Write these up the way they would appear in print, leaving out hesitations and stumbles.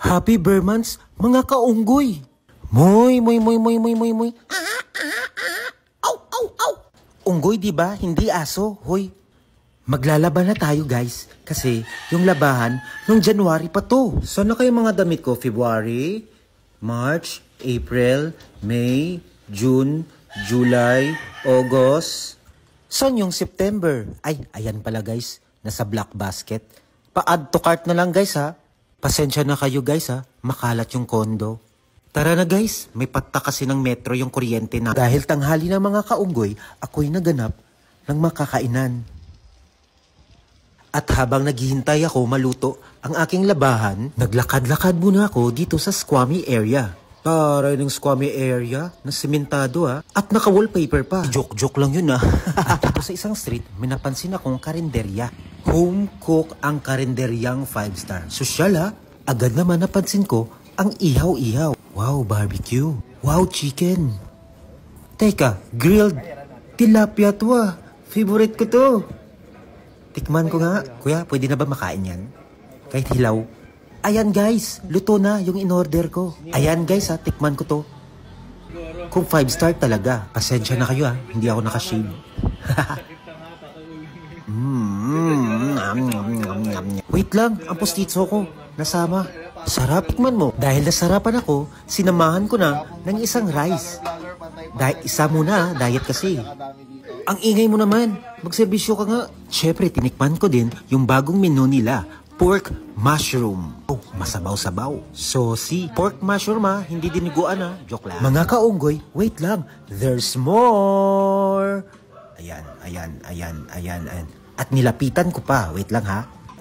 Happy Bermans, mga kaunggoy! Moy, moy, moy, moy, moy, moy, moy. Aw, aw, aw! Unggoy, di ba? Hindi aso. Hoy, maglalaban na tayo, guys. Kasi yung labahan, nung January pa to. Saan na kayo mga damit ko? February, March, April, May, June, July, August. Saan yung September? Ay, ayan pala, guys. Nasa black basket. Pa-add to cart na lang, guys, ha? Pasensya na kayo, guys, ha? Makalat yung kondo. Tara na, guys, may patta kasi ng metro yung kuryente na. Dahil tanghali ng mga kaunggoy, ako'y naganap ng makakainan. At habang naghihintay ako maluto ang aking labahan, naglakad-lakad muna ako dito sa squammy area. Taray ng squammy area na sementado at naka-wallpaper pa. Joke-joke lang yun At dito sa isang street, may napansin akong karinderya. Home cook ang karinderyang 5-star. Sosyal agad naman napansin ko ang ihaw-ihaw. Wow, barbecue. Wow, chicken. Teka, grilled tilapia to Favorite ko to. Tikman ko nga. Kuya, pwede na ba makain yan? Kahit hilaw. Ayan guys, luto na yung in-order ko. Ayan guys tikman ko to. Kung 5-star talaga, pasensya na kayo hindi ako nakashave. Wait lang, ang postitso ko. Nasama. Sarap, tikman mo. Dahil nasarapan ako, sinamahan ko na ng isang rice. Isa muna, diet kasi. Ang ingay mo naman, magserbisyo ka nga. Syempre, tinikman ko din yung bagong menu nila, pork mushroom. Oh, masabaw-sabaw. Saucy. Pork mushroom hindi diniguan Joke lang. Mga kaunggoy, wait lang. There's more. Ayan. At nilapitan ko pa. Wait lang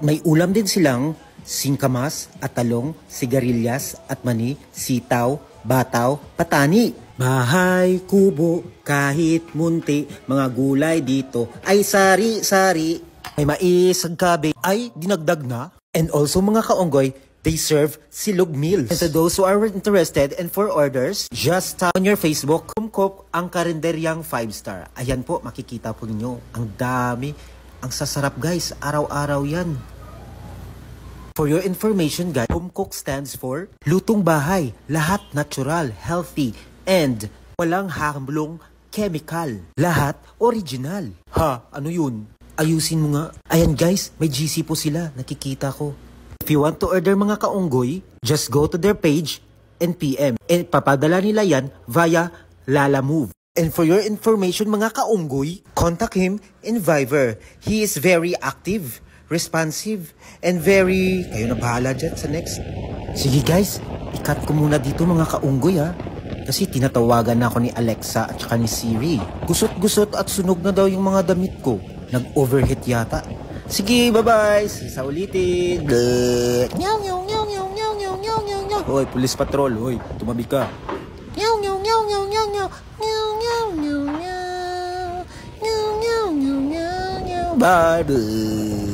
May ulam din silang singkamas at talong, sigarilyas at mani, sitaw, bataw, patani. Bahay, kubo, kahit munti, mga gulay dito ay sari-sari. May mais, sagkabe, ay dinagdag na. And also mga kaunggoy, they serve silog meals. And to those who are interested and for orders, just on your Facebook, Kumkop ang karinderyang 5-star. Ayan po, makikita po ninyo. Ang dami. Ang sasarap guys, araw-araw yan. For your information guys, Home Cook stands for lutong bahay, lahat natural, healthy, and walang harmlong chemical. Lahat original. Ano yun? Ayusin mo nga. Ayan guys, may GC po sila, nakikita ko. If you want to order mga kaunggoy, just go to their page and PM. And papadala nila yan via Lalamove. And for your information mga kaunggoy, contact him in Viber. He is very active, responsive, and very... Kayo na bahala dyan sa next. Sige guys, ikat ko muna dito mga kaunggoy Kasi tinatawagan na ako ni Alexa at saka ni Siri. Gusot-gusot at sunog na daw yung mga damit ko. Nag-overheat yata. Sige, bye-bye. Sa ulitin. Hoy, police patrol. Hoy, tumabi ka. Bye.